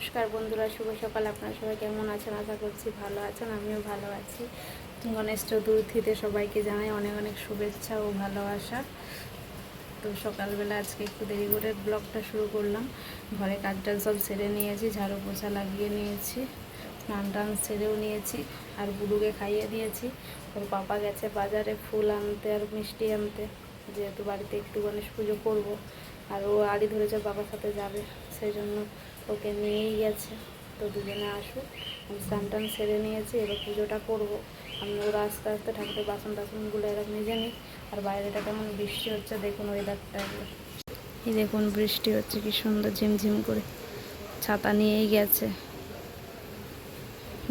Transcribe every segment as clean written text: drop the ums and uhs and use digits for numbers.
নমস্কার বন্ধুরা, শুভ সকাল। আপনারা সবাই কেমন আছেন? আশা করছি ভালো আছেন। আমিও ভালো আছি। গণেশ চতুর্থীতে সবাইকে জানাই অনেক অনেক শুভেচ্ছা ও ভালোবাসা। তো সকালবেলা আজকে একটু দেরি করে ব্লগটা শুরু করলাম। ঘরে কাজটা সব সেরে নিয়েছি, ঝাড়ু পোছা লাগিয়ে নিয়েছি, স্নান টান সেরেও নিয়েছি, আর বুড়ুকে খাইয়ে দিয়েছি। ওর পাপা গেছে বাজারে ফুল আনতে আর মিষ্টি আনতে, যেহেতু বাড়িতে একটু গণেশ পুজো করবো। আর ও আড়ি ধরেছে বাবার সাথে যাবে, সেই জন্য ওকে নিয়েই গেছে। তো দুজনে আসুক, আমি স্নান টান সেরে নিয়েছি, এবার পুজোটা করবো। আমি ওরা আস্তে আস্তে ঠাকুরের বাসন টাসনগুলো এরা নিজে নিই। আর বাইরেটা কেমন বৃষ্টি হচ্ছে দেখুন, ওয়েদারটা একবার এই দেখুন, বৃষ্টি হচ্ছে কি সুন্দর ঝিমঝিম করে। ছাতা নিয়েই গেছে,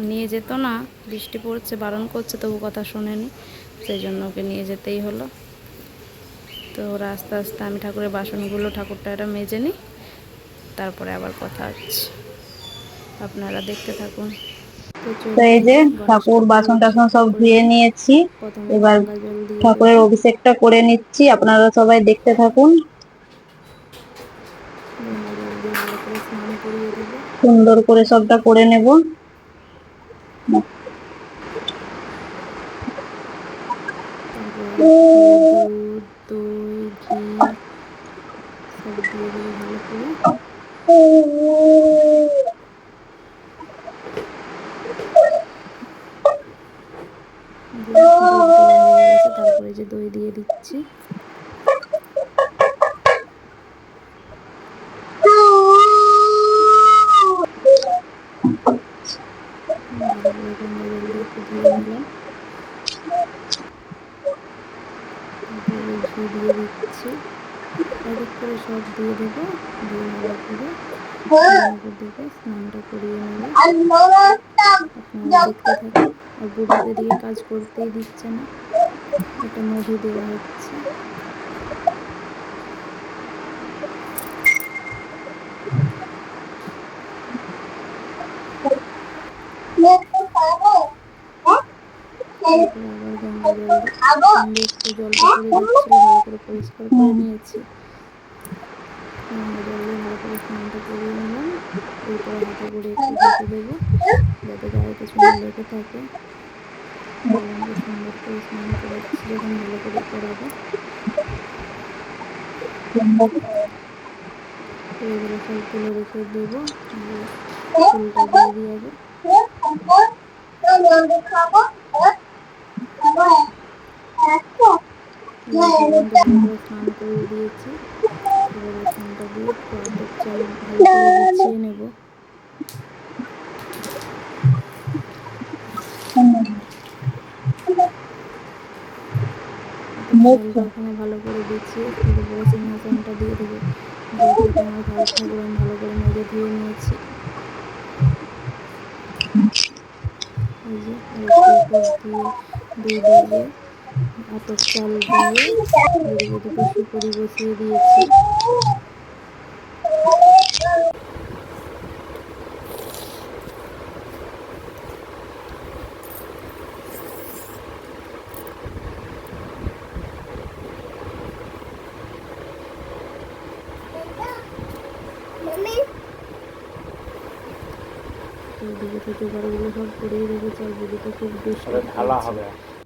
নিয়ে যেত না, বৃষ্টি পড়ছে বারণ করছে তবু কথা শোনেনি, সেই জন্য ওকে নিয়ে যেতেই হলো। তো ওরা আস্তে আস্তে, আমি ঠাকুরের বাসনগুলো ঠাকুরটা এটা মেজে নিই, তারপরে আবার কথা হচ্ছে, আপনারা দেখতে থাকুন। তো তো এই চলুন, যে গণেশ ঠাকুর ঠাকুরের বাসন টাসন অভিষেকটা সব করে ধুয়ে নিই। নিয়েছি। প্রথমে এবার গঙ্গা জল দিয়ে ঠাকুরের দেবো। অভিষেকটা করে নিচ্ছি, আপনারা সবাই দেখতে থাকুন। গঙ্গা জল দিয়ে ভালো করে স্নান করিয়ে দেবো। সুন্দর করে সবটা করে নেব। তারপরে ঘিয়ের দুধ, দই, ঘি সব দিয়ে দেবো ভালো করে। যে দুধ দেওয়া হয়ে গেছে, তারপরে যে দই দিয়ে দিচ্ছি। ভালো করে গঙ্গা জল দিয়ে একটু ধুয়ে নিলাম। তারপরে ঘি দিয়ে দিচ্ছি, এক এক করে সব দিয়ে দেবো, দিয়ে ভালো করে দিনের উপর দিকে স্নানটা করিয়ে নেব। আপনারা দেখতে থাকুন। আর বুড়োকে দিয়ে কাজ করতেই দিচ্ছে না, এটা মধু দেওয়া হচ্ছে। তারপরে আবার গঙ্গা জল দিয়ে সঙ্গে একটু জলটা পড়ে যাচ্ছিলো, ভালো করে পরিষ্কার করে নিয়েছি। গঙ্গা জল দিয়ে ভালো করে স্নানটা করিয়ে নিলাম। এরপরে হাতে করে একটু ঘষে দেবো, যাতে গায়ে কিছু না লেগে থাকে। বললাম যে সুন্দর করে স্নান করাচ্ছি যখন, ভালো করে করাবো। তো এগুলো সব তুলে রেখে দেবো, ফুলটা দিয়ে দিই আগে। ভগবানকে ভালো করে স্নান করিয়ে দিয়েছি। এবারে স্নানটা দিয়ে একটু আতপ চাল ভালো করে বিছিয়ে নেব। আতপ চালটা ওখানে ভালো করে বিছিয়ে এর উপরে সিংহাসনটা দিয়ে দেবো। যেহেতু এটা আমার ঘরের ঠাকুর, আমি ভালো করে মেজে ধুয়ে নিয়েছি। এই যে আর একটু উপর দিয়ে দুই দিকে আতপ চাল দিয়ে দুদিকে দুটো সুপুরি বসিয়ে দিয়েছি। ওইদিকে থেকে বাড়িগুলো সব করিয়ে রেখেছে, আর বুড়িটা খুব দুষ্ট করছে,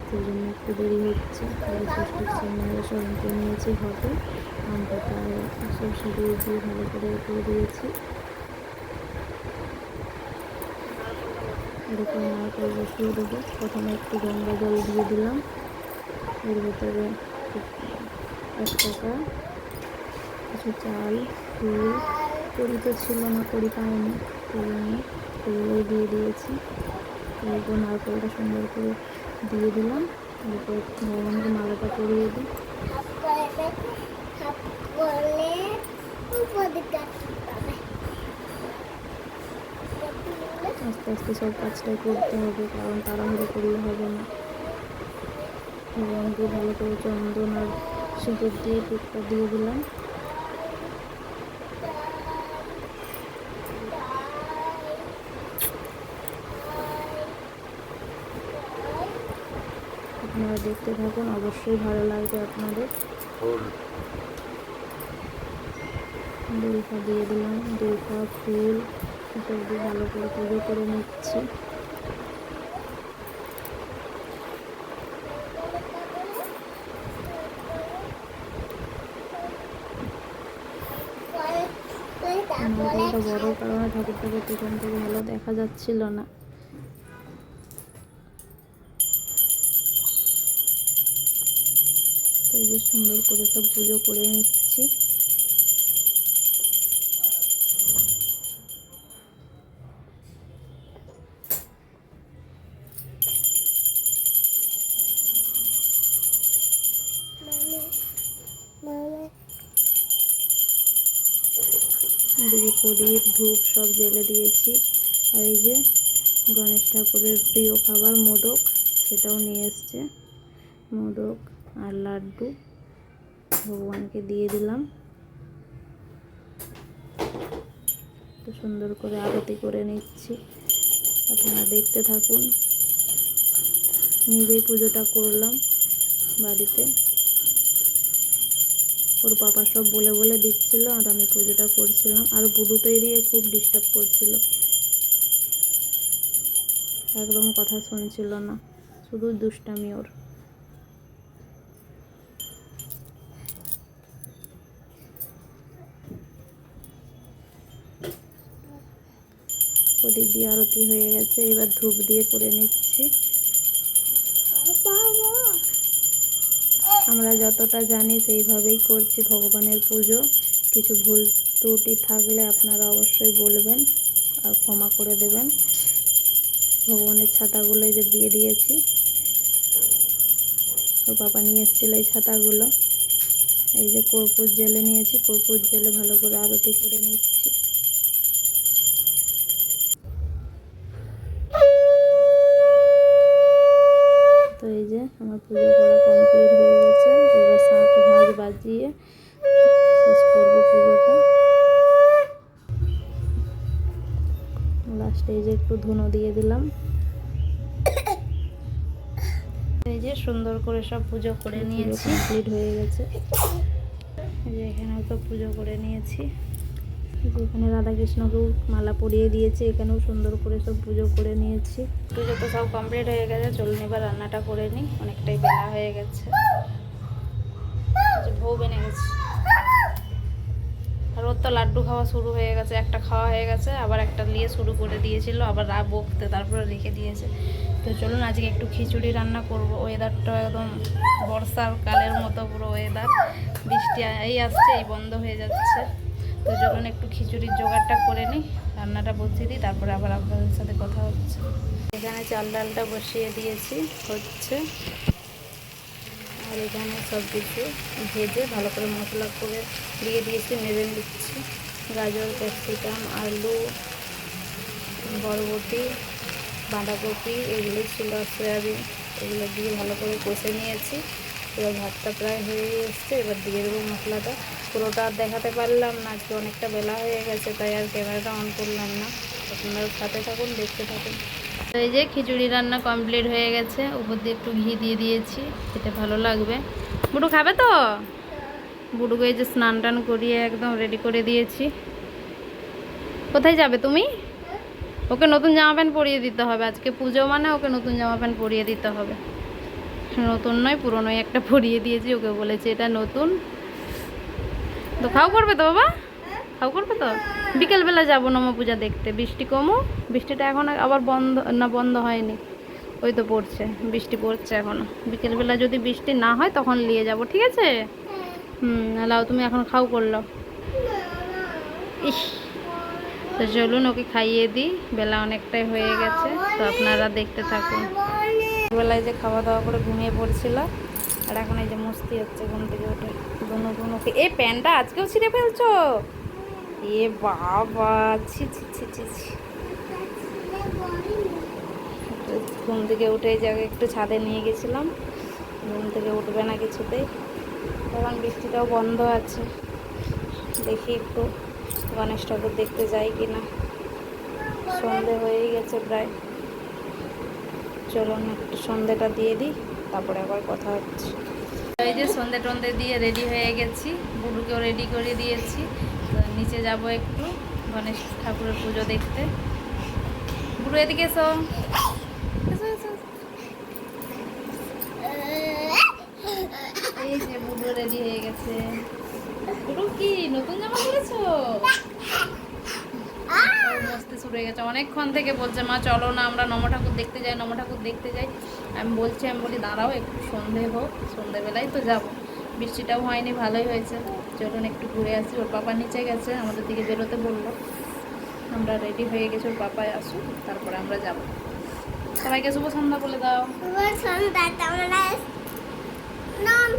সেই জন্য একটু দেরি হচ্ছে। তাহলে ষষ্ঠীর সামনে সব উঠে নিয়েছি ঘটে, আম পাতায় সব সিঁদুর দিয়ে ভালো করে করে দিয়েছি। এর উপরে নারকেল বসিয়ে দেবো। প্রথমে একটু গঙ্গা জল দিয়ে দিলাম, এর ভেতরে 1 টাকা, কিছু চাল, ফুল, কড়ি তো ছিল না, কড়ি পাইনি, সেই জন্য এগুলোই দিয়ে দিয়েছি। এরপর নারকেলটা সুন্দর করে দিয়ে দিলাম, এরপর ভগবানকে মালাটা পরিয়ে দিই। আস্তে আস্তে সব কাজটাই করতে হবে, কারণ তাড়াহুড়ো করলে হবে না। ভগবানকে ভালো করে চন্দন আর সিঁদুর দিয়ে টুকটা দিয়ে দিলাম। আপনারা দেখতে থাকুন, অবশ্যই ভালো লাগবে আপনাদের। দুলফা দিয়ে দিলাম, দুলফা, ফুল, এসব দিয়ে ভালো করে পুজো করে নিচ্ছি। নারকেলটা বড় কারণে ঠাকুরটাকে পেছন থেকে ভালো দেখা যাচ্ছিল না। তাই যে সুন্দর করে সব পুজো করে নিচ্ছি। এদিকে প্রদীপ ধূপ সব জ্বেলে দিয়েছি। আর এই যে গণেশ ঠাকুরের প্রিয় খাবার মোদক, সেটাও নিয়ে এসছে। মোদক আর লাড্ডু ভগবানকে দিয়ে দিলাম। তো সুন্দর করে আরতি করে নিচ্ছি, আপনারা দেখতে থাকুন। নিজেই পুজোটা করলাম বাড়িতে। ওর পাপা সব বলে বলে দিচ্ছিল আর আমি পুজোটা করছিলাম। আর বুড়ো তো এদিকে খুব ডিস্টার্ব করছিল, একদম কথা শুনছিল না, শুধু দুষ্টামি ওর। প্রদীপ দিয়ে আরতি হয়ে গেছে, এবার ধূপ দিয়ে করে নিচ্ছি। আমরা যতটা জানি সেইভাবেই করছি ভগবানের পুজো। কিছু ভুল ত্রুটি থাকলে আপনারা অবশ্যই বলবেন আর ক্ষমা করে দেবেন। ভগবানের ছাতাগুলো যে দিয়ে দিয়েছি, ওর বাবা নিয়ে এসেছিল এই ছাতাগুলো। এই যে কর্পূর জেলে নিয়েছি, কর্পূর জেলে ভালো করে আরতি করে নিচ্ছি। তো এই যে আমার পুজো করা কমপ্লিট হয়ে গেছে। এবার শাঁখ ঝাঁঝ বাজিয়ে শেষ করবো পুজোটা। লাস্টে এই যে একটু ধুনো দিয়ে দিলাম। এই যে সুন্দর করে সব পুজো করে নিয়েছি, কমপ্লিট হয়ে গেছে। এই যে এখানেও তো পুজো করে নিয়েছি। এখানে রাধাকৃষ্ণকেও মালা পরিয়ে দিয়েছি, এখানেও সুন্দর করে সব পুজো করে নিয়েছি। পুজো তো সব কমপ্লিট হয়ে গেছে, চলুন এবার রান্নাটা করে নিই, অনেকটাই বেলা হয়ে গেছে। বউ বেনে গেছে আর ওর তো লাড্ডু খাওয়া শুরু হয়ে গেছে, একটা খাওয়া হয়ে গেছে, আবার একটা নিয়ে শুরু করে দিয়েছিল, আবার বকতে তারপরে রেখে দিয়েছে। তো চলুন আজকে একটু খিচুড়ি রান্না করব। ওয়েদারটা একদম বর্ষার কালের মতো পুরো ওয়েদার, বৃষ্টি এই আসছে এই বন্ধ হয়ে যাচ্ছে। তো চলুন একটু খিচুড়ির জোগাড়টা করে নিই, রান্নাটা বসিয়ে দিই, তারপরে আবার আপনাদের সাথে কথা হচ্ছে। এখানে চাল ডালটা বসিয়ে দিয়েছি, হচ্ছে। আর এখানে সব কিছু ভেজে ভালো করে মশলা করে দিয়ে দিয়েছি, নেড়ে নিচ্ছি। গাজর, ক্যাপসিকাম, আলু, বরবটি, বাঁধাকপি এগুলো ছিল, সয়াবিন, এগুলো দিয়ে ভালো করে কষে নিয়েছি। এবার ভাতটা প্রায় হয়ে এসছে, এবার দিয়ে দেবো মশলাটা। পুরোটা আর দেখাতে পারলাম না, আজকে অনেকটা বেলা হয়ে গেছে, তাই আর ক্যামেরাটা অন করলাম না। আপনারা সাথে থাকুন, দেখতে থাকুন। তো এই যে খিচুড়ি রান্না কমপ্লিট হয়ে গেছে, উপর দিয়ে একটু ঘি দিয়ে দিয়েছি, খেতে ভালো লাগবে। বুড়ু খাবে তো? বুড়ুকে এই যে স্নান টান করিয়ে একদম রেডি করে দিয়েছি। কোথায় যাবে তুমি? ওকে নতুন জামা প্যান্ট পরিয়ে দিতে হবে, আজকে পুজো মানে ওকে নতুন জামা প্যান্ট পরিয়ে দিতে হবে। নতুন নয়, পুরনোই একটা পরিয়ে দিয়েছি, ওকে বলেছি এটা নতুন। তো খাও করবে তো বাবা? খাও করবে তো? বিকেলবেলা যাবো নম পূজা দেখতে, বৃষ্টি কমো। বৃষ্টিটা এখন আবার বন্ধ না, বন্ধ হয়নি, ওই তো পড়ছে, বৃষ্টি পড়ছে এখনো। বিকেলবেলা যদি বৃষ্টি না হয় তখন নিয়ে যাব, ঠিক আছে? লাও তুমি এখন খাও করলো। ইস, তো চলুন ওকে খাইয়ে দিই, বেলা অনেকটাই হয়ে গেছে। তো আপনারা দেখতে থাকুন। বেলায় যে খাওয়া দাওয়া করে ঘুমিয়ে পড়ছিল, আর এখন এই যে মস্তি হচ্ছে ঘুম থেকে উঠে। দুনুকে এই প্যান্টটা আজকেও ছিঁড়ে ফেলছো? এ বাবা, ছি ছি ছি ছি ছি। ঘুম থেকে উঠে এই জায়গায় একটু ছাদে নিয়ে গেছিলাম, ঘুম থেকে উঠবে না কিছুতেই। এখন বৃষ্টিটাও বন্ধ আছে, দেখি একটু গণেশ ঠাকুর দেখতে যাই কিনা। সন্ধে হয়েই গেছে প্রায়, চলুন একটু সন্ধেটা দিয়ে দিই, তারপরে আবার কথা হচ্ছে। এই যে সন্ধে টন্ধে দিয়ে রেডি হয়ে গেছি, বুড়ুকেও রেডি করে দিয়েছি। তো নিচে যাব একটু গণেশ ঠাকুরের পুজো দেখতে। বুড়ো এদিকে এসো, এসো এসো। এই যে বুড়ো রেডি হয়ে গেছে। বুড়ো কি নতুন জামা পরেছো? মস্তি শুরু হয়ে গেছে। অনেকক্ষণ থেকে বলছে মা চলো না আমরা নম ঠাকুর দেখতে যাই, নম ঠাকুর দেখতে যাই। আমি বলি দাঁড়াও একটু সন্ধে হোক, সন্ধেবেলায় তো যাব। বৃষ্টিটাও হয়নি, ভালোই হয়েছে। চলুন একটু ঘুরে আসি। ওর পাপা নিচে গেছে, আমাদের দিকে বেরোতে বললো। আমরা রেডি হয়ে গেছি, ওর পাপায় আসুক তারপরে আমরা যাব। সবাইকে শুভ সন্ধ্যা বলে দাও। সন্ধ্যা তোমরা নম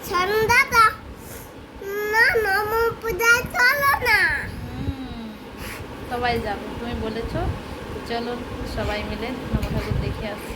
সন্ধ্যা দাও না, নম পূজায় চলো না। সবাই যাবো তুমি বলেছো, চলুন সবাই মিলে নম ঠাকুর দেখে আসি।